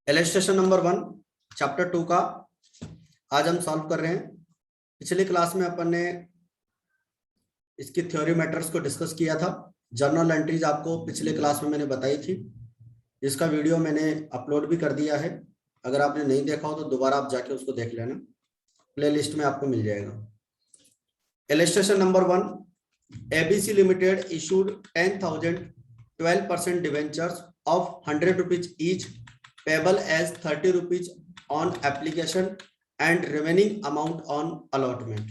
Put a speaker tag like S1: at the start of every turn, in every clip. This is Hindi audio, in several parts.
S1: इलस्ट्रेशन नंबर 1 चैप्टर 2 का आज हम सॉल्व कर रहे हैं। पिछले क्लास में अपन ने इसकी थ्योरी मैटर्स को डिस्कस किया था। जर्नल एंट्रीज आपको पिछले क्लास में मैंने बताई थी, जिसका वीडियो मैंने अपलोड भी कर दिया है। अगर आपने नहीं देखा हो तो दोबारा आप जाके उसको देख लेना, प्लेलिस्ट में आपको मिल जाएगा। Illustration number 1, ABC Limited issued 10,000 12% debentures of 100 rupees each, payable as 30 rupees on application and remaining amount on allotment.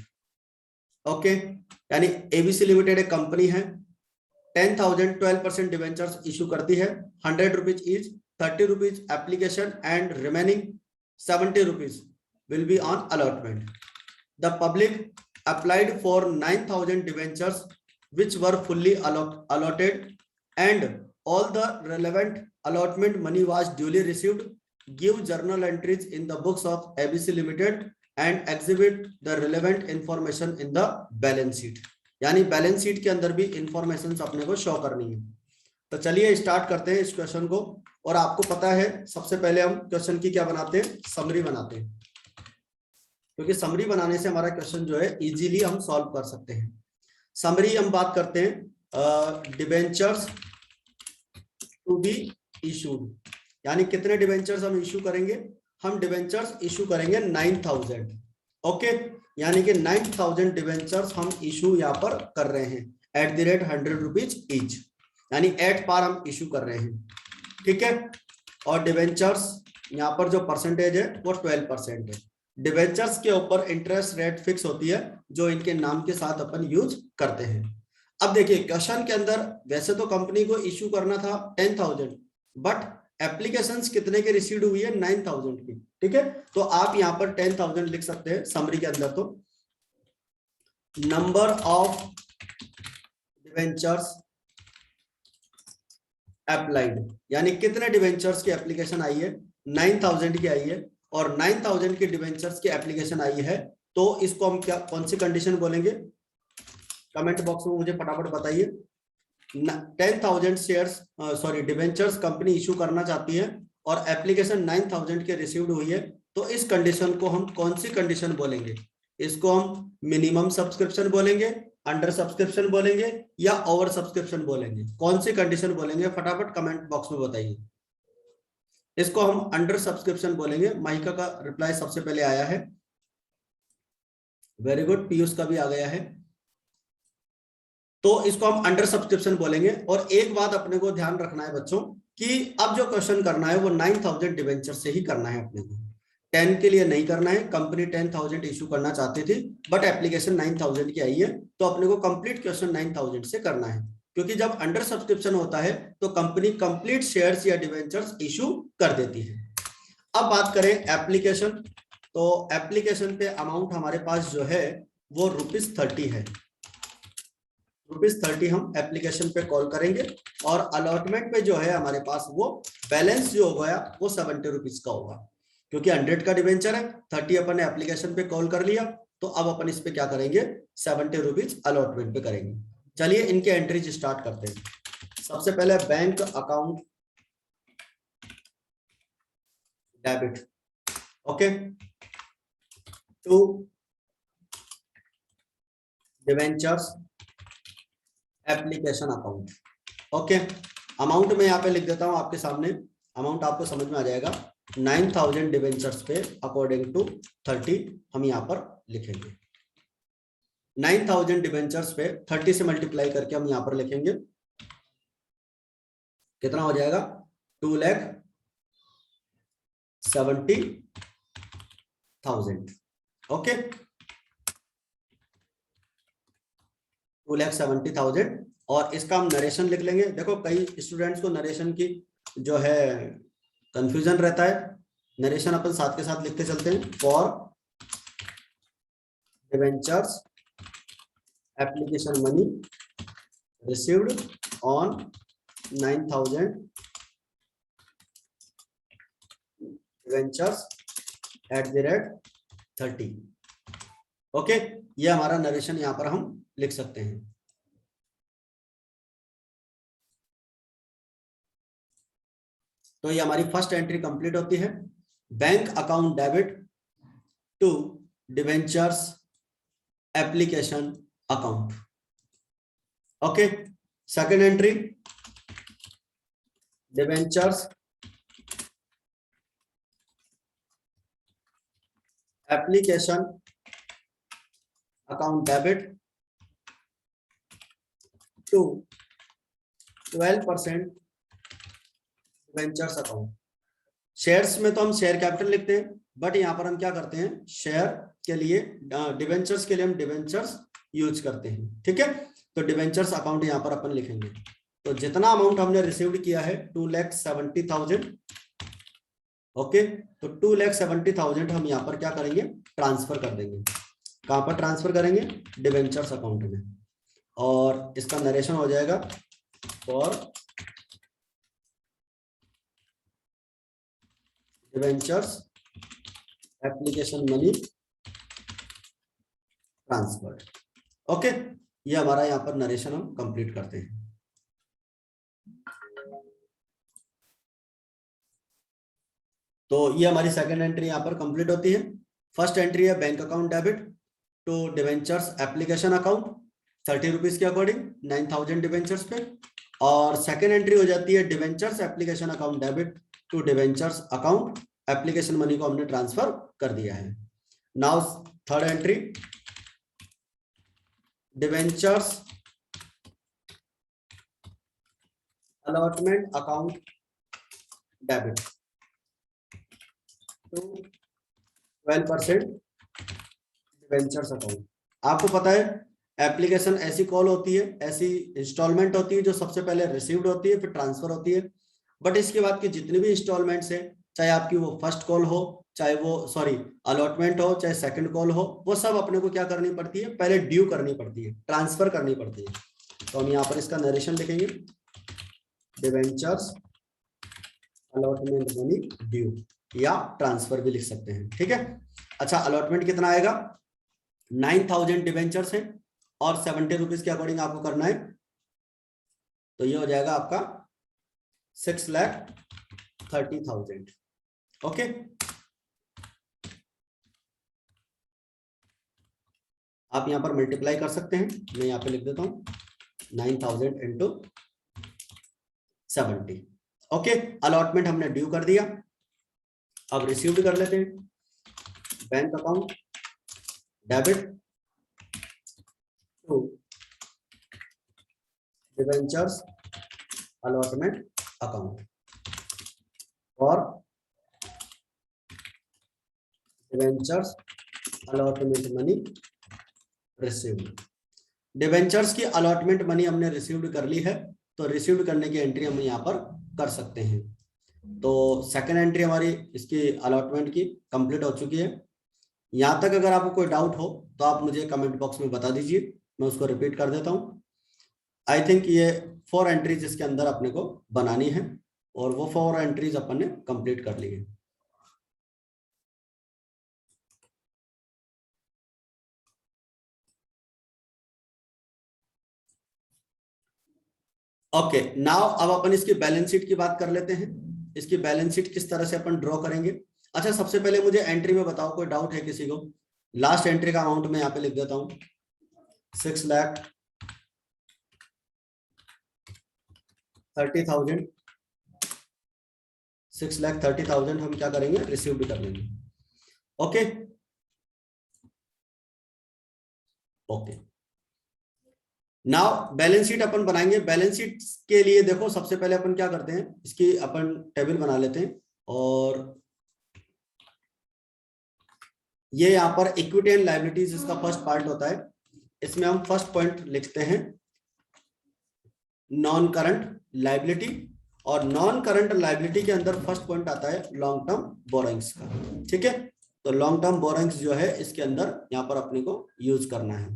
S1: Okay, यानी ABC Limited एक कंपनी है, 10,000 12% डिवेंचर्स इशू करती है, 100 rupees each, 30 rupees application and remaining 70 rupees will be on allotment. The public applied for 9,000 debentures which were fully allotted and all the relevant allotment money was duly received. Give journal entries in the books of ABC Limited and exhibit the relevant information in the balance sheet. यानी बैलेंस शीट के अंदर भी इंफॉर्मेशन अपने को शो करनी है. तो चलिए स्टार्ट करते हैं इस क्वेश्चन को. और आपको पता है सबसे पहले हम क्वेश्चन की क्या बनाते हैं, समरी बनाते हैं, क्योंकि समरी बनाने से हमारा क्वेश्चन जो है इजीली हम सॉल्व कर सकते हैं. समरी हम बात करते हैं डिबेंचर्स टू बी इशूड, यानी कितने डिबेंचर्स हम इशू करेंगे. हम डिबेंचर्स इशू करेंगे 9,000. ओके, यानी कि 9,000 डिबेंचर्स हम इशू यहाँ पर कर रहे हैं at the rate 100 rupees each, यानी 8 बार हम इशू कर रहे हैं. ठीक है, और डिबेंचर्स यहाँ पर जो परसेंटेज है वो 12% है. डिबेंचर्स के ऊपर इंटरेस्ट रेट फिक्स होती है जो इनके नाम के साथ अपन यूज करते हैं. अब देखिए क्वेश्चन के अंदर वैसे तो कंपनी को इशू करना था 10,000, बट एप्लीकेशंस कितने के रिसीव हुई है, 9,000 की. ठीक है, तो आप यहाँ पर 10,000 लिख सकते हैं समरी के अंदर. तो नंबर ऑफ डिबेंचर्स अप्लाइड, यानी कितने डिबेंचर्स की एप्लीकेशन आई है, 9,000 की आई है, और 9,000 के डिबेंचर्स की एप्लीकेशन आई है. तो इसको हम क्या, कौन सी कंडीशन बोलेंगे, कमेंट बॉक्स में मुझे फटाफट बताइए. 10,000 shares sorry debentures company issue करना चाहती है और एप्लीकेशन 9,000 के रिसीव्ड हुई है. तो इस कंडीशन को हम कौन सी कंडीशन बोलेंगे, इसको हम मिनिमम सब्सक्रिप्शन बोलेंगे, अंडर सब्सक्रिप्शन बोलेंगे, या ओवर सब्सक्रिप्शन बोलेंगे. कौन सी कंडीशन बोलेंगे फटाफट कमेंट बॉक्स में बताइए. इसको हम अंडर सब्सक्रिप्शन बोलेंगे. माइका का रिप्लाई सबसे पहले आया है, वेरी गुड. पीयूष का भी आ गया है. तो इसको हम अंडर सब्सक्रिप्शन बोलेंगे. और एक बात अपने को ध्यान रखना है बच्चों कि अब जो क्वेश्चन करना है वो 9,000 डिवेंचर से ही करना है अपने को, 10 के लिए नहीं करना है. कंपनी 10,000 इशू करना चाहती थी बट एप्लीकेशन 9,000 की आई है, तो अपने को कंप्लीट क्वेश्चन 9,000 से करना है, क्योंकि जब अंडर सब्सक्रिप्शन होता है तो कंपनी कंप्लीट शेयर्स या डिवेंचर्स इशू कर देती है. अब बात करें एप्लीकेशन, तो एप्लीकेशन पे अमाउंट हमारे पास जो है वो ₹30 है. ₹30 हम एप्लीकेशन पे कॉल करेंगे, और अलॉटमेंट पे जो है हमारे पास वो बैलेंस जो हो गया वो 70 रुपीज का होगा, क्योंकि 100 का डिवेंचर है, 30 अपन ने एप्लीकेशन पे कॉल कर लिया. तो अब अपन इस पे क्या करेंगे, 70 रुपीज अलॉटमेंट पे करेंगे. चलिए इनके एंट्रीज स्टार्ट करते हैं. सबसे पहले bank account debit, okay, to debentures application account. Okay, amount में यहाँ पे लिख देता हूं आपके सामने, अमाउंट आपको समझ में आ जाएगा. 9,000 डिवेंचर्स पे अकॉर्डिंग टू 30 हम यहाँ पर लिखेंगे. 9,000 डिवेंचर्स पे 30 से मल्टीप्लाई करके हम यहाँ पर लिखेंगे, कितना हो जाएगा, 2,70,000. ओके, 2,70,000. और इसका हम नरेशन लिख लेंगे. देखो कई स्टूडेंट्स को नरेशन की जो है कंफ्यूजन रहता है. नरेशन अपन साथ के साथ लिखते चलते हैं. For debentures application money received on 9,000 debentures at the rate 30. Okay, ये हमारा नरेशन यहां पर हम लिख सकते हैं. तो ये हमारी फर्स्ट एंट्री कंप्लीट होती है, bank account debit to debentures application account. Okay, second entry debentures application account debit to 12% debentures account. Shares में तो हम शेयर कैपिटल लिखते हैं, बट यहां पर हम क्या करते हैं, शेयर के लिए डिवेंचर्स के लिए हम डिवेंचर्स यूज करते हैं। ठीक है, तो डिवेंचर्स अकाउंट यहां पर अपन लिखेंगे। तो जितना अमाउंट हमने रिसीव्ड किया है 2,70,000। ओके, तो 2,70,000 हम यहाँ पर क्या करेंगे, ट्रांसफर कर देंगे। कहां पर ट्रांसफर करेंगे, डिवेंचर्स अकाउंट में। और इसका नरेशन हो जाएगा for debentures application money transfer. Okay, ये हमारा यहाँ पर नरेशन हम कंप्लीट करते हैं। तो ये हमारी सेकंड एंट्री यहाँ पर कंप्लीट होती है। फर्स्ट एंट्री है bank account debit to debentures application account 30 rupees के अकॉर्डिंग 9,000 डिवेंचर्स पे। और सेकंड एंट्री हो जाती है debentures application account debit to debentures account application money को हमने ट्रांसफर कर दिया है। Now third entry debentures allotment account debit to 12% debentures account. आपको पता है एप्लीकेशन ऐसी कॉल होती है, ऐसी इंस्टॉलमेंट होती है जो सबसे पहले रिसीव्ड होती है, फिर ट्रांसफर होती है। बट इसके बाद की जितनी भी इंस्टॉलमेंट्स है, चाहे आपकी वो फर्स्ट कॉल हो, चाहे वो अलॉटमेंट हो, चाहे सेकंड कॉल हो, वो सब अपने को क्या करनी पड़ती है, पहले ड्यू करनी पड़ती है, ट्रांसफर करनी पड़ती है। तो हम यहाँ पर इसका नरेशन लिखेंगे, डिवेंचर्स अलॉटमेंट मनी ड्यू, या ट्रांसफर भी लिख सकते हैं। ठीक है, अच्छा, अलॉटमेंट कितना आएगा, 9,000 डिवेंचर्स है और 70 रुपीज के अकॉर्डिंग आपको करना है, तो ये हो जाएगा आपका 6,30,000। ओके, आप यहां पर मल्टीप्लाई कर सकते हैं, मैं यहां पे लिख देता हूं 9,000 इंटू 70। ओके, अलॉटमेंट हमने ड्यू कर दिया। अब रिसीव्ड कर लेते हैं, bank account debit to debentures allotment account और debentures allotment money received. Debentures की अलॉटमेंट मनी हमने रिसीव्ड कर ली है, तो रिसीव्ड करने की एंट्री हम यहाँ पर कर सकते हैं। तो सेकंड एंट्री हमारी इसकी अलॉटमेंट की कंप्लीट हो चुकी है। यहां तक अगर आपको कोई डाउट हो तो आप मुझे कमेंट बॉक्स में बता दीजिए, मैं उसको रिपीट कर देता हूं। आई थिंक ये 4 एंट्रीज इसके अंदर अपने को बनानी है और वो 4 एंट्रीज अपन ने कंप्लीट कर ली है। ओके, नाउ अब अपन इसकी बैलेंस शीट की बात कर लेते हैं। इसकी बैलेंस शीट किस तरह से अपन ड्रॉ करेंगे। अच्छा, सबसे पहले मुझे एंट्री में बताओ, कोई डाउट है किसी को। लास्ट एंट्री का अमाउंट मैं यहाँ पे लिख देता हूं 6,30,000। 6,30,000 हम क्या करेंगे, रिसीव भी कर लेंगे। Okay okay, now balance sheet अपन बनाएंगे। बैलेंस शीट के लिए देखो, सबसे पहले अपन क्या करते हैं, इसकी अपन टेबल बना लेते हैं। और ये यहाँ पर इक्विटी एंड लायबिलिटीज इसका फर्स्ट पार्ट होता है। इसमें हम फर्स्ट पॉइंट लिखते हैं नॉन करंट लायबिलिटी, और नॉन करंट लायबिलिटी के अंदर फर्स्ट पॉइंट आता है लॉन्ग टर्म बोरोइंग्स का। ठीक है, तो लॉन्ग टर्म बोरोइंग्स जो है इसके अंदर यहाँ पर अपने को यूज करना है।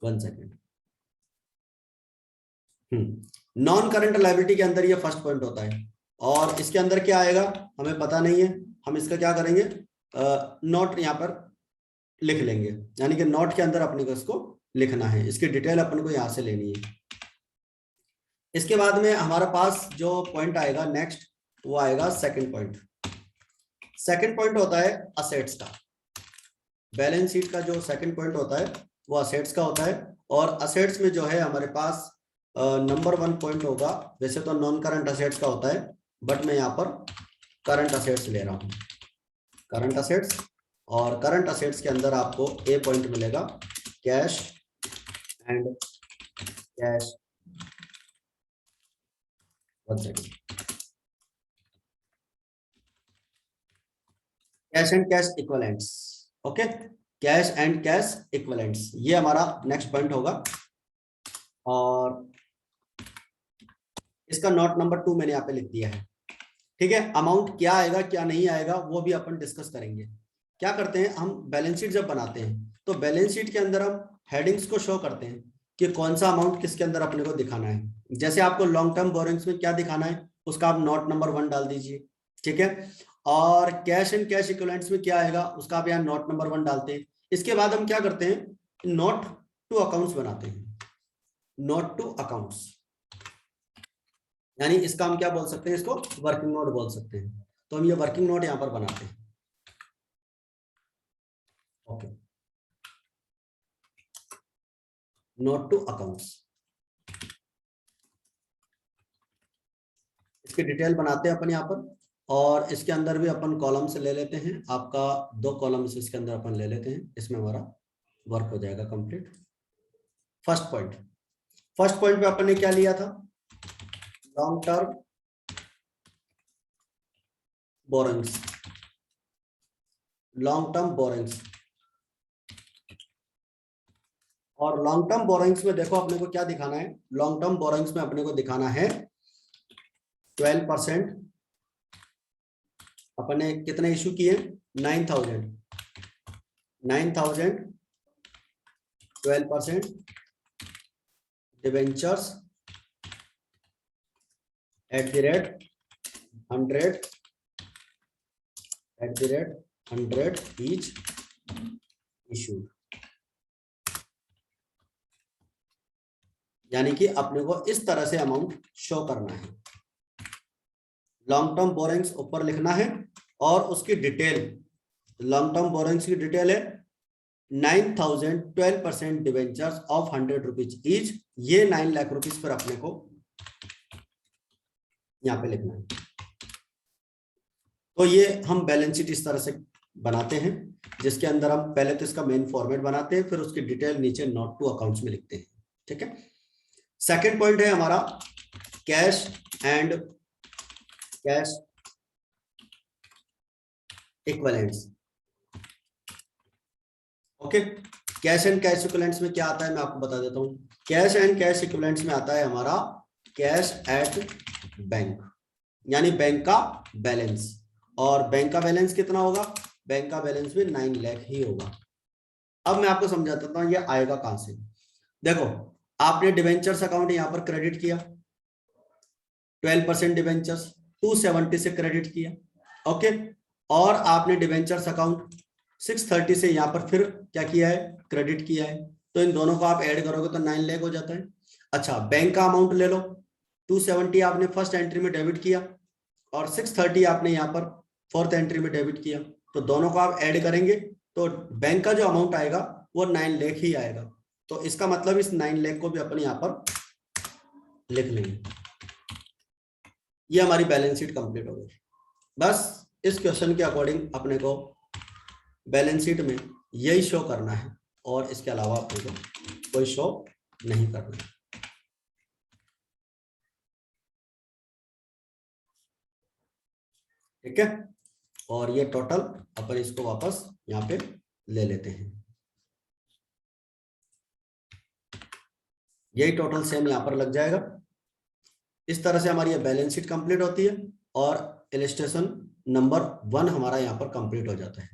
S1: 1 सेकेंड। नॉन करंट लायबिलिटी के अंदर ये फर्स्ट पॉइंट होता है, और इसके अंदर क्या आएगा हमें पता नहीं है। हम इसका क्या करेंगे, नोट यहाँ पर लिख लेंगे, यानी कि नोट के अंदर अपने को इसको लिखना है। इसकी डिटेल अपन को यहाँ से लेनी है। इसके बाद में हमारे पास जो पॉइंट आएगा नेक्स्ट, वो आएगा सेकंड पॉइंट। सेकंड पॉइंट होता है असेट्स का। बैलेंस शीट का जो सेकंड पॉइंट होता है वो असेट्स का होता है। और असेट्स में जो है हमारे पास नंबर 1 पॉइंट होगा, वैसे तो नॉन करंट असेट्स का होता है, बट मैं यहाँ पर करंट असेट्स ले रहा हूँ, करंट असेट्स। और करंट असेट्स के अंदर आपको ए पॉइंट मिलेगा, cash and cash, cash and cash equivalents. Okay, cash and cash equivalents, ये हमारा नेक्स्ट पॉइंट होगा। और इसका नोट नंबर 2 मैंने यहाँ पे लिख दिया है। ठीक है, अमाउंट क्या आएगा क्या नहीं आएगा वो भी अपन डिस्कस करेंगे। क्या करते हैं हम, बैलेंस शीट जब बनाते हैं तो बैलेंस शीट के अंदर हम हेडिंग्स को शो करते हैं कि कौन सा अमाउंट किसके अंदर अपने को दिखाना है। जैसे आपको लॉन्ग टर्म बोरिंग्स में क्या दिखाना है, उसका आप नोट नंबर 1 डाल दीजिए। ठीक है, और कैश एंड कैश इक्विवेलेंट्स में क्या आएगा उसका आप यहाँ नोट नंबर 1 डालते हैं। इसके बाद हम क्या करते हैं, नोट टू अकाउंट्स बनाते हैं, नोट टू अकाउंट्स, यानी इसका हम क्या बोल सकते हैं, इसको वर्किंग नोट बोल सकते हैं। तो हम ये वर्किंग नोट यहां पर बनाते हैं। ओके, नोट टू अकाउंट्स, इसकी डिटेल बनाते हैं अपन यहाँ पर। और इसके अंदर भी अपन कॉलम्स ले लेते हैं, आपका 2 कॉलम्स इसके अंदर अपन ले लेते हैं, इसमें हमारा वर्क हो जाएगा complete. First point, first point में अपन ने क्या लिया था, long term borrowings, long term borrowings. और लॉन्ग टर्म बोरिंग्स में देखो अपने को क्या दिखाना है, लॉन्ग टर्म बोरिंग्स में अपने को दिखाना है 12%। अपने कितने इशू किए, 9000, 12% debentures at the rate 100 each issue. यानी कि अपने को इस तरह से अमाउंट शो करना है, लॉन्ग टर्म बोरिंग्स ऊपर लिखना है और उसकी डिटेल, लॉन्ग टर्म बोरिंग्स की डिटेल है 9000, 12% डिवेंचर्स ऑफ 100 रुपीज ईच, ये 9 लाख रुपीज पर अपने को यहाँ पे लिखना है। तो ये हम बैलेंस शीट इस तरह से बनाते हैं, जिसके अंदर हम पहले तो इसका मेन फॉर्मेट बनाते हैं, फिर उसकी डिटेल नीचे नोट टू अकाउंट्स में लिखते हैं। ठीक है, सेकंड पॉइंट है हमारा cash and cash equivalents. Okay, cash and cash equivalents में क्या आता है मैं आपको बता देता हूं। कैश एंड कैश इक्विवेलेंट्स में आता है हमारा कैश एट बैंक, यानी बैंक का बैलेंस। और बैंक का बैलेंस कितना होगा, बैंक का बैलेंस भी 9 लाख ही होगा। अब मैं आपको समझा देता हूं ये आएगा कहां से। देखो, आपने डिवेंचर्स अकाउंट यहां पर क्रेडिट किया, 12% डिवेंचर्स 270 से क्रेडिट किया। ओके, और आपने डिवेंचर्स अकाउंट 630 से यहां पर फिर क्या किया है, क्रेडिट किया है। तो इन दोनों को आप ऐड करोगे तो 9 लाख हो जाता है। अच्छा, बैंक का अमाउंट ले लो, 270 आपने फर्स्ट एंट्री में डेबिट किया और 630 आपने यहाँ पर फोर्थ एंट्री में डेबिट किया, तो दोनों को आप ऐड करेंगे तो बैंक का जो अमाउंट आएगा वो 9 लाख ही आएगा। तो इसका मतलब इस 9 लाख को भी अपन यहाँ पर लिख लेंगे। ये हमारी बैलेंस शीट कंप्लीट हो गई। बस इस क्वेश्चन के अकॉर्डिंग अपने को बैलेंस शीट में यही शो करना है और इसके अलावा अपने को कोई शो नहीं करना है। ठीक है, और ये टोटल अपन इसको वापस यहाँ पे ले लेते हैं। यही टोटल सेम यहाँ पर लग जाएगा। इस तरह से हमारी ये बैलेंस शीट कंप्लीट होती है और इलस्ट्रेशन नंबर 1 हमारा यहाँ पर कंप्लीट हो जाता है।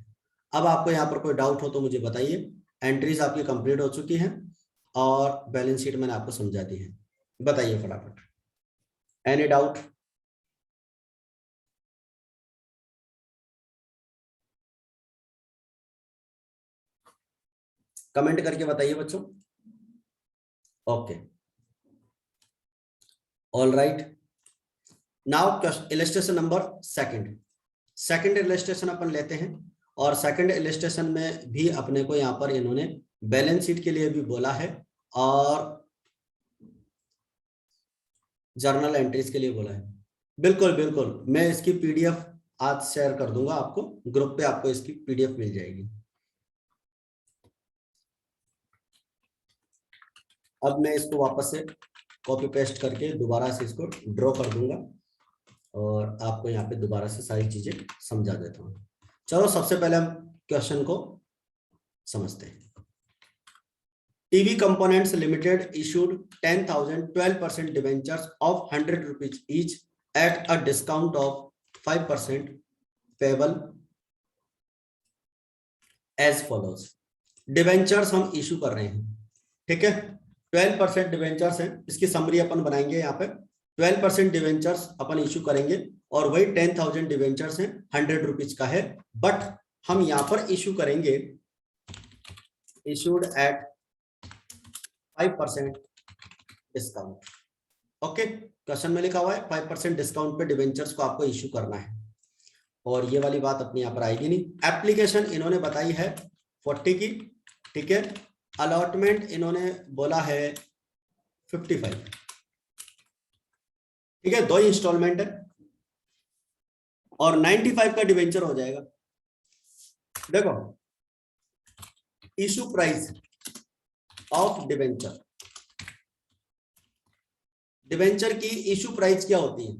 S1: अब आपको यहाँ पर कोई डाउट हो तो मुझे बताइए। एंट्रीज आपकी कंप्लीट हो चुकी हैं और बैलेंस शीट मैंने आपको समझा दी है, बताइए फटाफट। Any doubt? कमेंट करके बताइए बच्चों। Okay, all right, now illustration number second illustration अपन लेते हैं। और सेकंड इलस्ट्रेशन में भी अपने को यहाँ पर इन्होंने बैलेंस शीट के लिए भी बोला है और जर्नल एंट्रीज के लिए बोला है। बिल्कुल बिल्कुल, मैं इसकी पीडीएफ आज शेयर कर दूंगा आपको, ग्रुप पे आपको इसकी पीडीएफ मिल जाएगी। अब मैं इसको वापस से कॉपी पेस्ट करके दोबारा से इसको ड्रॉ कर दूंगा और आपको यहाँ पे दोबारा से सारी चीजें समझा देता हूँ। चलो सबसे पहले हम क्वेश्चन को समझते हैं। TV components limited issued 10,000 12% debentures of 100 rupees each at a discount of 5% payable as follows. Debentures हम इशू कर रहे हैं, ठीक है। 12% डिबेंचर्स हैं, इसकी समरी अपन बनाएंगे। यहाँ पे 12% डिबेंचर्स अपन इशू करेंगे और वही 10,000 डिबेंचर्स हैं, 100 रुपीज का है। बट हम यहाँ पर इशू करेंगे issued at 5% discount. Okay, question में लिखा हुआ है 5% डिस्काउंट पे डिबेंचर्स को आपको इशू करना है और ये वाली बात अपनी यहाँ पर आएगी नहीं। एप्लीकेशन इन्होंने बताई है 40 की, ठीक है। अलॉटमेंट इन्होंने बोला है 55, ठीक है। 2 इंस्टॉलमेंट है और 95 का डिबेंचर हो जाएगा। देखो, issue price of debenture, debenture की इशू प्राइस क्या होती है?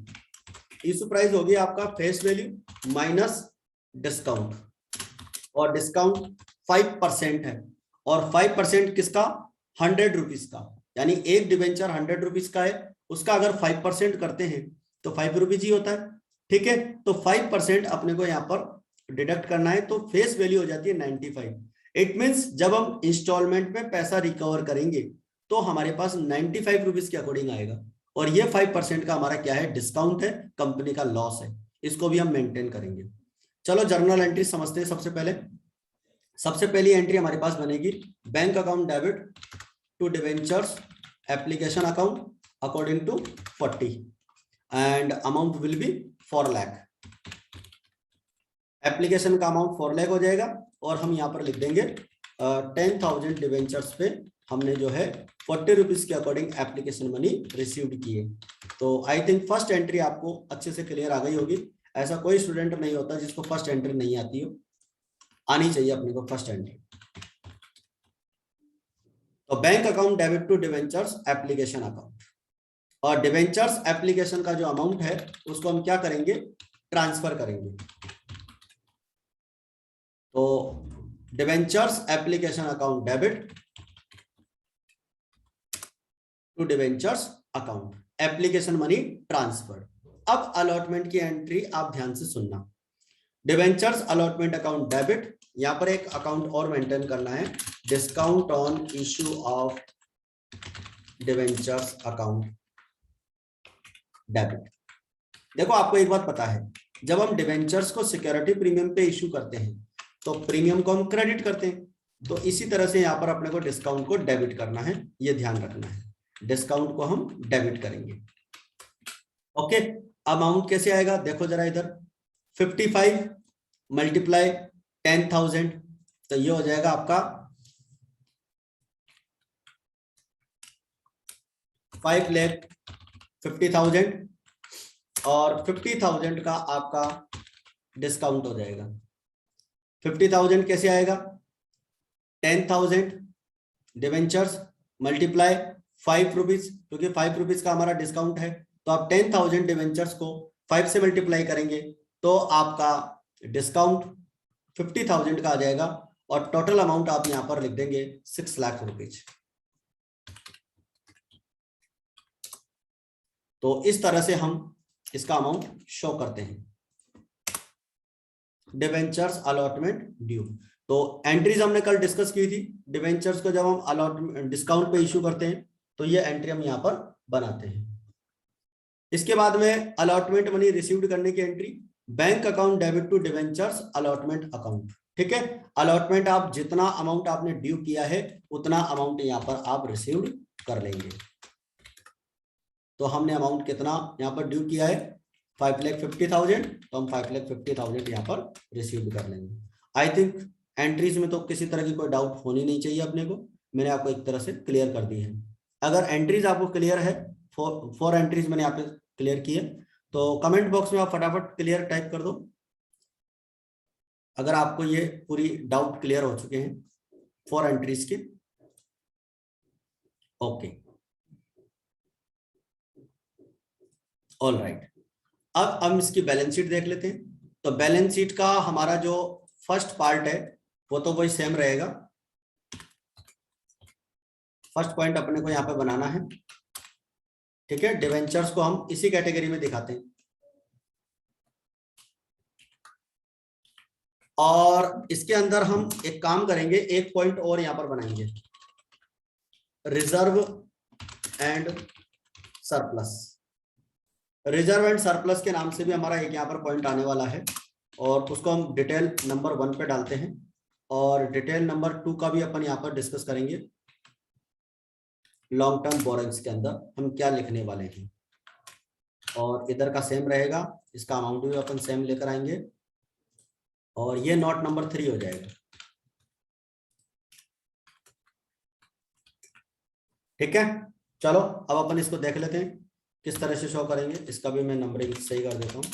S1: इशू प्राइस होगी आपका फेस वैल्यू माइनस डिस्काउंट, और डिस्काउंट 5% है और 5% किसका? 100 रुपीज का। यानी एक डिबेंचर 100 रुपीज का है, उसका अगर 5% करते हैं तो 5 रुपीज ही होता है, ठीक है। तो 5% अपने को यहाँ पर डिडक्ट करना है, तो फेस वैल्यू हो जाती है 95। इट मीन्स जब हम इंस्टॉलमेंट में पैसा रिकवर करेंगे तो हमारे पास 95 रुपीज के अकॉर्डिंग आएगा, और ये 5% का हमारा क्या है? डिस्काउंट है, कंपनी का लॉस है, इसको भी हम मेंटेन करेंगे। चलो जर्नल एंट्री समझते हैं। सबसे पहली एंट्री हमारे पास बनेगी bank account debit to debentures application account according to 40 and amount will be 4 lakh. Application का अमाउंट 4 लाख हो जाएगा और हम यहाँ पर लिख देंगे 10,000 डिवेंचर्स पे हमने जो है 40 रुपीज के अकॉर्डिंग एप्लीकेशन मनी रिसीव्ड किए। तो आई थिंक फर्स्ट एंट्री आपको अच्छे से क्लियर आ गई होगी। ऐसा कोई स्टूडेंट नहीं होता जिसको फर्स्ट एंट्री नहीं आती हो, आनी चाहिए अपने को फर्स्ट एंट्री। तो bank account debit to debentures application account, और डिवेंचर्स एप्लीकेशन का जो अमाउंट है उसको हम क्या करेंगे? ट्रांसफर करेंगे। तो debentures application account debit to debentures account, application money transfer. अब अलॉटमेंट की एंट्री आप ध्यान से सुनना। डिवेंचर्स अलॉटमेंट अकाउंट डेबिट, यहां पर एक अकाउंट और मेंटेन करना है, discount on issue of debentures account debit. देखो आपको एक बात पता है, जब हम डिवेंचर्स को सिक्योरिटी प्रीमियम पे इश्यू करते हैं तो प्रीमियम को हम क्रेडिट करते हैं, तो इसी तरह से यहाँ पर अपने को डिस्काउंट को डेबिट करना है, ये ध्यान रखना है। डिस्काउंट को हम डेबिट करेंगे। ओके, अमाउंट कैसे आएगा? देखो जरा इधर, 55 मल्टीप्लाई 10,000, तो ये हो जाएगा आपका 5,50,000 और 50,000 का आपका डिस्काउंट हो जाएगा। 50,000 कैसे आएगा? 10,000 डिवेंचर्स मल्टीप्लाई 5 रुपीज, क्योंकि 5 रुपीज का हमारा डिस्काउंट है, तो आप 10,000 डिवेंचर्स को 5 से मल्टीप्लाई करेंगे तो आपका डिस्काउंट 50,000 का आ जाएगा और टोटल अमाउंट आप यहां पर लिख देंगे 6 लाख रुपीज। तो इस तरह से हम इसका अमाउंट शो करते हैं, डिवेंचर्स अलॉटमेंट ड्यू। तो एंट्रीज हमने कल डिस्कस की थी, डिवेंचर्स को जब हम अलॉटमेंट डिस्काउंट पे इश्यू करते हैं तो ये एंट्री हम यहाँ पर बनाते हैं। इसके बाद में अलॉटमेंट मनी रिसीव्ड करने की entry, bank account debit to debentures allotment account, ठीक है। अलॉटमेंट आप जितना अमाउंट आपने ड्यू किया है उतना अमाउंट यहाँ पर आप रिसीव्ड कर लेंगे। तो हमने अमाउंट कितना यहाँ पर ड्यू किया है 5,50,000, तो हम 5,50,000 यहाँ पर रिसीव कर लेंगे। आई थिंक एंट्रीज में तो किसी तरह की कोई डाउट होनी नहीं चाहिए अपने को, मैंने आपको एक तरह से क्लियर कर दी है। अगर एंट्रीज आपको क्लियर है, फोर एंट्रीज मैंने यहाँ पे क्लियर की है, तो कमेंट बॉक्स में आप फटाफट क्लियर टाइप कर दो अगर आपको ये पूरी डाउट क्लियर हो चुके हैं 4 एंट्रीज के। Okay, all right. अब हम इसकी बैलेंस शीट देख लेते हैं। तो बैलेंस शीट का हमारा जो फर्स्ट पार्ट है वो तो वही सेम रहेगा। फर्स्ट पॉइंट अपने को यहाँ पे बनाना है, ठीक है। डिवेंचर्स को हम इसी कैटेगरी में दिखाते हैं, और इसके अंदर हम एक काम करेंगे, एक पॉइंट और यहाँ पर बनाएंगे, reserve and surplus. Reserve and surplus के नाम से भी हमारा एक यहाँ पर पॉइंट आने वाला है, और उसको हम डिटेल नंबर 1 पे डालते हैं, और डिटेल नंबर 2 का भी अपन यहाँ पर डिस्कस करेंगे। लॉन्ग टर्म बोरोइंग्स के अंदर हम क्या लिखने वाले हैं, और इधर का सेम रहेगा, इसका अमाउंट भी अपन सेम लेकर आएंगे, और ये नोट नंबर 3 हो जाएगा, ठीक है। चलो अब अपन इसको देख लेते हैं किस तरह से शो करेंगे। इसका भी मैं नंबरिंग सही कर देता हूँ।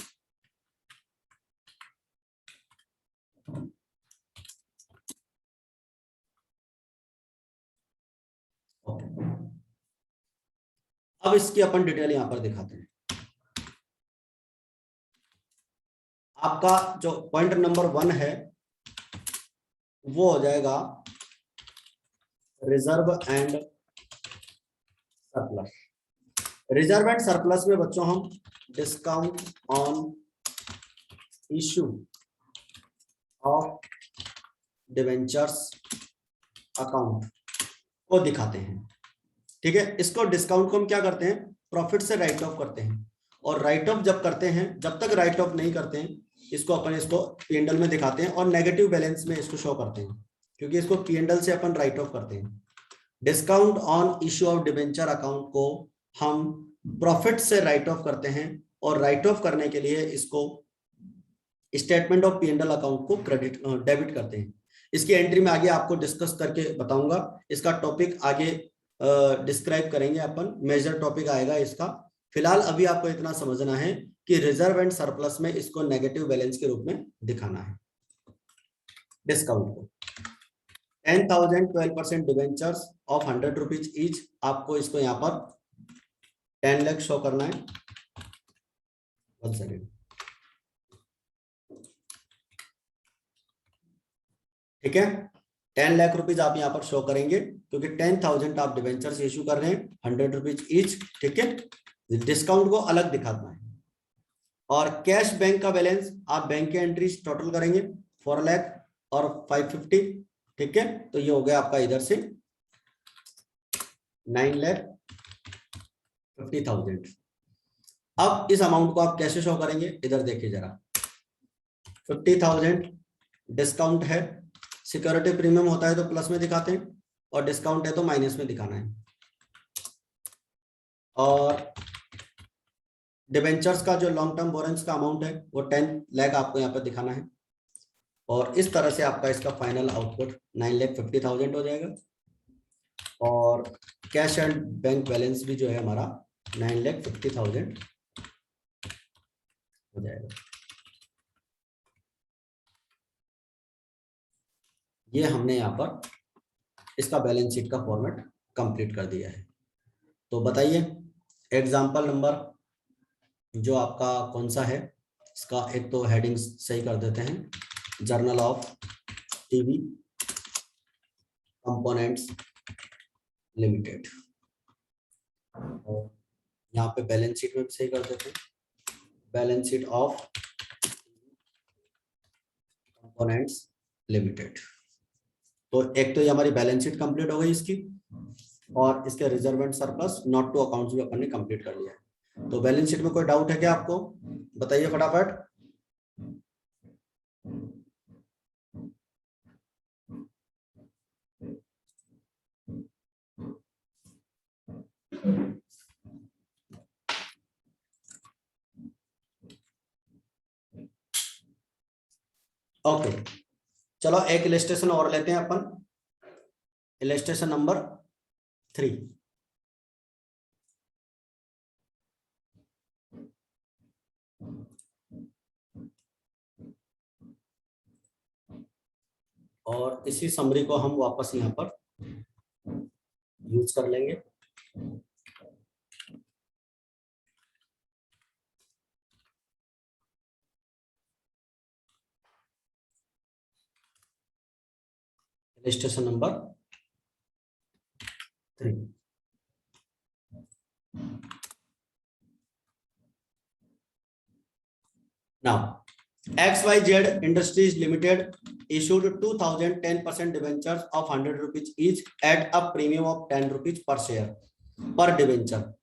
S1: ओके, अब इसकी अपन डिटेल यहां पर दिखाते हैं। आपका जो पॉइंट नंबर 1 है वो हो जाएगा reserve and surplus. Reserve and surplus में बच्चों हम discount on issue of debentures account को दिखाते हैं, ठीक है। इसको डिस्काउंट को हम क्या करते हैं, प्रॉफिट से राइट ऑफ करते हैं, और राइट ऑफ जब करते हैं, जब तक राइट ऑफ नहीं करते हैं इसको अपन इसको P&L में दिखाते हैं, और नेगेटिव बैलेंस में इसको शो करते हैं, क्योंकि इसको P&L से अपन राइट ऑफ करते हैं। Discount on issue of debenture account को हम प्रॉफिट से राइट ऑफ करते हैं, और राइट ऑफ करने के लिए इसको स्टेटमेंट ऑफ P&L अकाउंट को क्रेडिट डेबिट करते हैं। इसकी एंट्री में आगे आपको डिस्कस करके बताऊंगा, इसका टॉपिक आगे डिस्क्राइब करेंगे अपन, मेजर टॉपिक आएगा इसका। फिलहाल अभी आपको इतना समझना है कि रिजर्व एंड सरप्लस में इसको नेगेटिव बैलेंस के रूप में दिखाना है। डिस्काउंट को 10,000 12% डिवेंचर्स ऑफ 100 रुपीज ईच, आपको इसको यहाँ पर 10 लाख शो करना है। 1 सेकेंड, ठीक है। 10 लाख रुपीज आप यहाँ पर शो करेंगे, क्योंकि 10,000 आप डिवेंचर्स इश्यू कर रहे हैं, 100 रुपीज ईच, ठीक है। डिस्काउंट को अलग दिखाना है। और कैश बैंक का बैलेंस आप बैंक के एंट्रीज टोटल करेंगे 4 लाख और 550, ठीक है। तो ये हो गया आपका इधर से 9,50,000। अब इस अमाउंट को आप कैसे शो करेंगे, इधर देखिए जरा। 50,000 डिस्काउंट है, सिक्योरिटी प्रीमियम होता है तो प्लस में दिखाते हैं, और डिस्काउंट है तो माइनस में दिखाना है। और डिबेंचर्स का जो लॉन्ग टर्म बोरेंस का अमाउंट है वो 10 लाख आपको यहाँ पर दिखाना है, और इस तरह से आपका इसका फाइनल आउटपुट 9,50,000 हो जाएगा। और कैश एंड बैंक बैलेंस भी जो है हमारा 9,50,000 हो जाएगा। ये हमने यहाँ पर इसका बैलेंस शीट का फॉर्मेट कंप्लीट कर दिया है। तो बताइए एग्जाम्पल नंबर जो आपका कौन सा है, इसका एक तो हेडिंग सही कर देते हैं, journal of TV components limited, और यहाँ पे बैलेंस शीट में भी सही कर देते हैं, balance sheet of components limited. तो एक तो ये हमारी बैलेंस शीट कंप्लीट हो गई इसकी, और इसके reserve and surplus note to accounts भी अपन ने कंप्लीट कर लिया है। तो बैलेंस शीट में कोई डाउट है क्या आपको, बताइए फटाफट। ओके, चलो एक इलस्ट्रेशन और लेते हैं अपन, इलस्ट्रेशन नंबर 3। और इसी समरी को हम वापस यहाँ पर यूज कर लेंगे। Illustration number 3। Now, XYZ Industries Limited issued 2010% debentures of 100 rupees each at a premium of 10 rupees per share per debenture.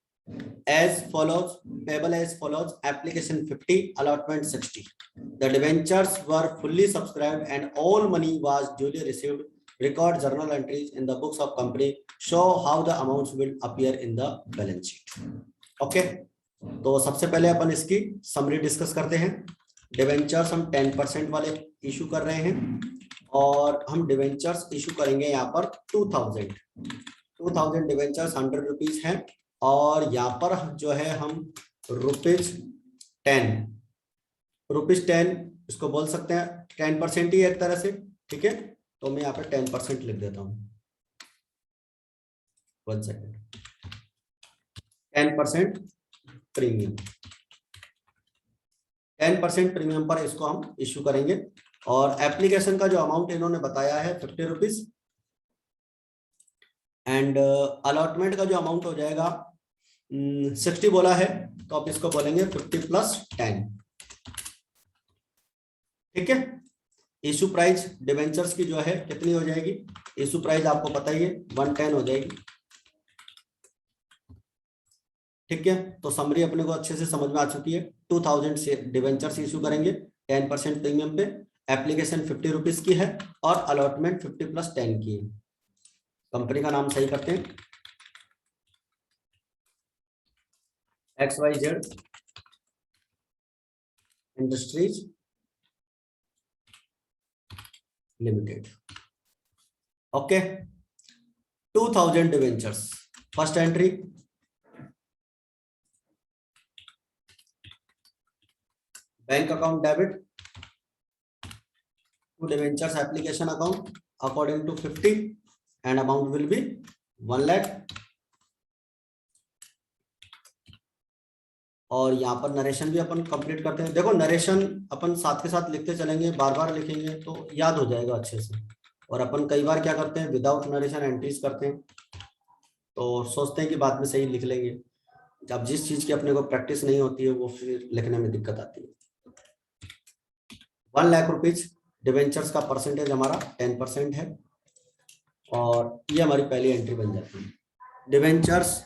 S1: As follows, payable as follows: application 50, allotment 60. The debentures were fully subscribed and all money was duly received. Record journal entries in the books of company show how the amounts will appear in the balance sheet. Okay. तो सबसे पहले अपन इसकी समरी डिस्कस करते हैं। डिवेंचर्स हम 10% वाले इशू कर रहे हैं और हम डिवेंचर्स इशू करेंगे यहाँ पर 2000 डिवेंचर्स 100 रुपीज हैं और यहाँ पर जो है हम रुपीज 10 इसको बोल सकते हैं 10% ही एक तरह से, ठीक है। तो मैं यहाँ पे 10% लिख देता हूँ, 1 सेकेंड। 10% प्रीमियम, 10% प्रीमियम पर इसको हम इश्यू करेंगे और एप्लीकेशन का जो अमाउंट इन्होंने बताया है 50 रुपीज एंड अलॉटमेंट का जो अमाउंट हो जाएगा 60 बोला है, तो आप इसको बोलेंगे 50 + 10, ठीक है। इशू प्राइस डिवेंचर्स की जो है कितनी हो जाएगी, इशू प्राइस आपको पता ही है 110 हो जाएगी, ठीक है। तो समरी अपने को अच्छे से समझ में आ चुकी है। 2000 से डिवेंचर्स इशू करेंगे 10% प्रीमियम पे, एप्लीकेशन 50 रुपीज की है और अलॉटमेंट 50 + 10 की है। कंपनी का नाम सही करते हैं, XYZ industries limited. Okay, 2000 debentures, first entry bank account debit to debentures application account according to 50 and amount will be 1 lakh। और यहाँ पर नरेशन भी अपन कंप्लीट करते हैं। देखो नरेशन अपन साथ के साथ लिखते चलेंगे, बार बार लिखेंगे तो याद हो जाएगा अच्छे से। और अपन कई बार क्या करते हैं, विदाउट नरेशन एंट्रीज करते हैं, तो सोचते हैं कि बाद में सही लिख लेंगे। जब जिस चीज की अपने को प्रैक्टिस नहीं होती है वो फिर लिखने में दिक्कत आती है। 1 लाख रुपीज डिवेंचर्स का परसेंटेज हमारा 10% है और ये हमारी पहली एंट्री बन जाती है। Debentures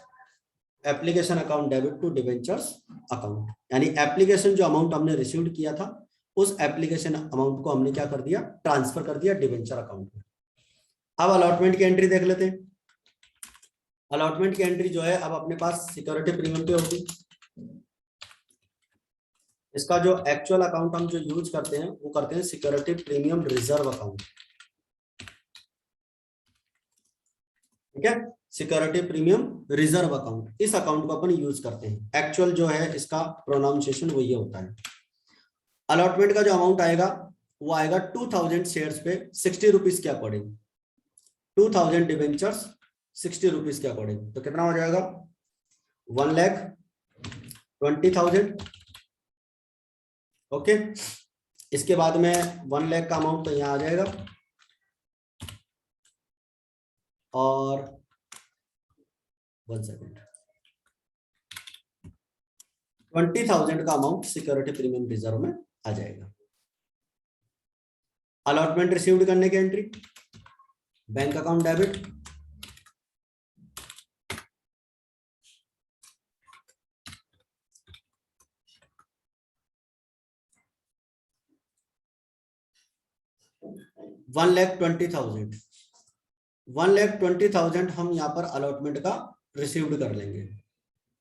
S1: application account debit to debentures account, यानी एप्लीकेशन जो अमाउंट हमने रिसीव किया था उस एप्लीकेशन अमाउंट को हमने क्या कर दिया, ट्रांसफर कर दिया डिवेंचर अकाउंट में। अब अलॉटमेंट की एंट्री देख लेते हैं। अलॉटमेंट की एंट्री जो है अब अपने पास सिक्योरिटी प्रीमियम पे होगी। इसका जो एक्चुअल अकाउंट हम जो यूज करते हैं वो करते हैं सिक्योरिटी प्रीमियम रिजर्व अकाउंट, ठीक है। सिक्योरिटी प्रीमियम रिजर्व अकाउंट, इस अकाउंट को अपन यूज करते हैं। एक्चुअल जो है इसका प्रोनाउंसिएशन वही होता है। अलॉटमेंट का जो अमाउंट आएगा वो आएगा 2000 शेयर्स पे 60 रुपीज के अकॉर्डिंग। 2000 डिवेंचर्स 60 रुपीज के अकॉर्डिंग, तो कितना हो जाएगा 1,20,000। ओके, इसके बाद में 1 लाख का अमाउंट तो यहाँ आ जाएगा और 1 सेकेंड 20,000 का अमाउंट सिक्योरिटी प्रीमियम रिजर्व में आ जाएगा। अलॉटमेंट रिसीव्ड करने की एंट्री बैंक अकाउंट डेबिट, $1,20,000 हम यहाँ पर अलॉटमेंट का रिसीव्ड कर लेंगे।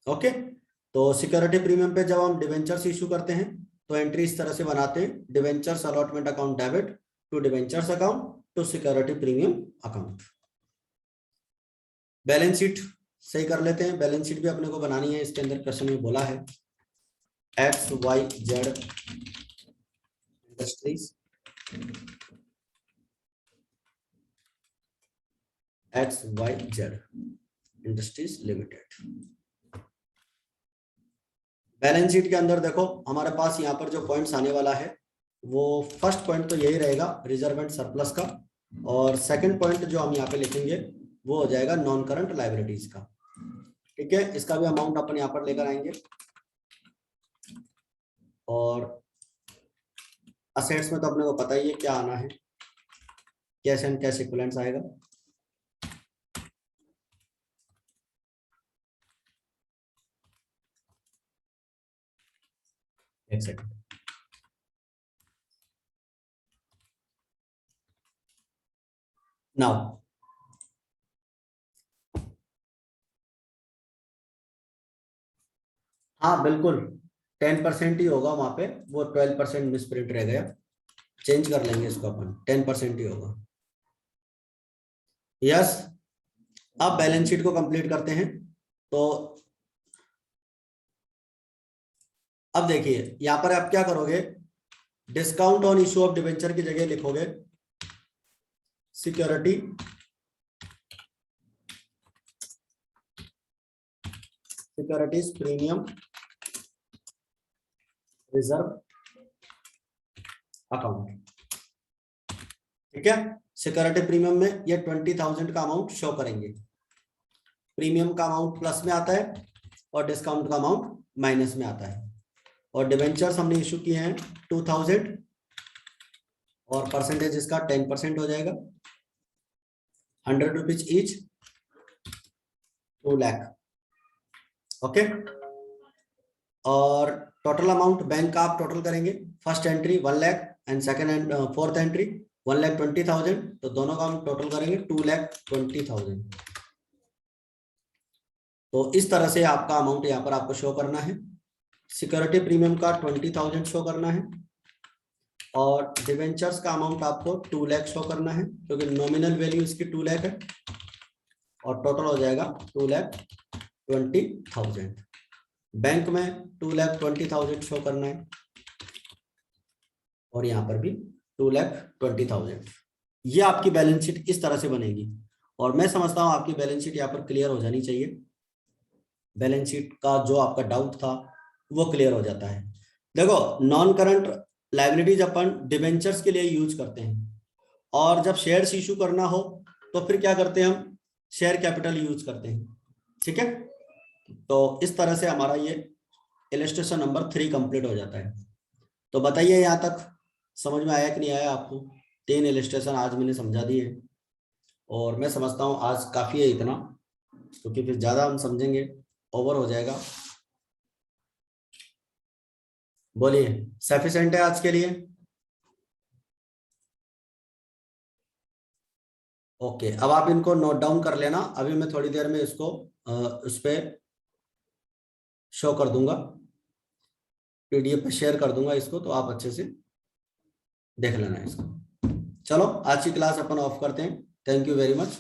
S1: ओके, तो सिक्योरिटी प्रीमियम पे जब हम डिवेंचर्स इशू करते हैं तो एंट्री इस तरह से बनाते हैं, debentures allotment account debit to debentures account to security premium account. Balance sheet सही कर लेते हैं, बैलेंस शीट भी अपने को बनानी है, इसके अंदर क्वेश्चन में बोला है X Y Z industries, X Y Z industries limited. Balance sheet के अंदर देखो हमारे पास यहाँ पर जो पॉइंट्स आने वाला है वो फर्स्ट पॉइंट तो यही रहेगा रिजर्व एंड सरप्लस का, और सेकंड पॉइंट जो हम यहाँ पे लिखेंगे वो हो जाएगा नॉन करंट लाइबिलिटीज का। ठीक है, इसका भी अमाउंट अपन यहाँ पर लेकर आएंगे, और असेट्स में तो अपने को पता ही है क्या आना है, कैश एंड कैश इक्विवेलेंट्स आएगा। एक सेकंड, नाउ हाँ बिल्कुल 10% ही होगा वहां पे, वो 12% मिसप्रिंट रह गया, चेंज कर लेंगे इसको अपन, 10% ही होगा। यस, अब बैलेंस शीट को कंप्लीट करते हैं। तो अब देखिए यहां पर आप क्या करोगे, discount on issue of debenture की जगह लिखोगे security securities premium reserve account. ठीक है, सिक्योरिटी प्रीमियम में ये 20,000 का अमाउंट शो करेंगे, प्रीमियम का अमाउंट प्लस में आता है और डिस्काउंट का अमाउंट माइनस में आता है। और डिवेंचर्स हमने इशू किए हैं 2,000 और परसेंटेज इसका 10% हो जाएगा, 100 रुपीज ईच, 2 लाख। ओके, और टोटल अमाउंट बैंक का आप टोटल करेंगे, first entry 1 lakh and second and fourth entry 1,20,000, तो दोनों का हम टोटल करेंगे 2,20,000। तो इस तरह से आपका अमाउंट यहाँ पर आपको शो करना है, सिक्योरिटी प्रीमियम का 20,000 शो करना है, और डिवेंचर्स का अमाउंट आपको 2 लाख शो करना है क्योंकि नॉमिनल वैल्यू इसकी 2 लाख है, और टोटल हो जाएगा 2,20,000। बैंक में 2,20,000 शो करना है, और यहाँ पर भी 2,20,000। ये आपकी बैलेंस शीट इस तरह से बनेगी, और मैं समझता हूँ आपकी बैलेंस शीट यहाँ पर क्लियर हो जानी चाहिए। बैलेंस शीट का जो आपका डाउट था वो क्लियर हो जाता है। देखो नॉन करंट लायबिलिटीज अपन डिबेंचर्स के लिए यूज करते हैं, और जब शेयर्स इशू करना हो तो फिर क्या करते हैं, हम शेयर कैपिटल यूज करते हैं। ठीक है, तो इस तरह से हमारा ये इलस्ट्रेशन नंबर 3 कंप्लीट हो जाता है। तो बताइए यहाँ तक समझ में आया कि नहीं आया आपको? 3 इलस्ट्रेशन आज मैंने समझा दिए, और मैं समझता हूँ आज काफी है इतना, क्योंकि फिर ज्यादा हम समझेंगे ओवर हो जाएगा। बोलिए, सफिशिएंट है आज के लिए? ओके, अब आप इनको नोट डाउन कर लेना, अभी मैं थोड़ी देर में इसको उस पर शो कर दूंगा, पीडीएफ पे शेयर कर दूंगा इसको, तो आप अच्छे से देख लेना इसको। चलो आज की क्लास अपन ऑफ करते हैं। Thank you very much.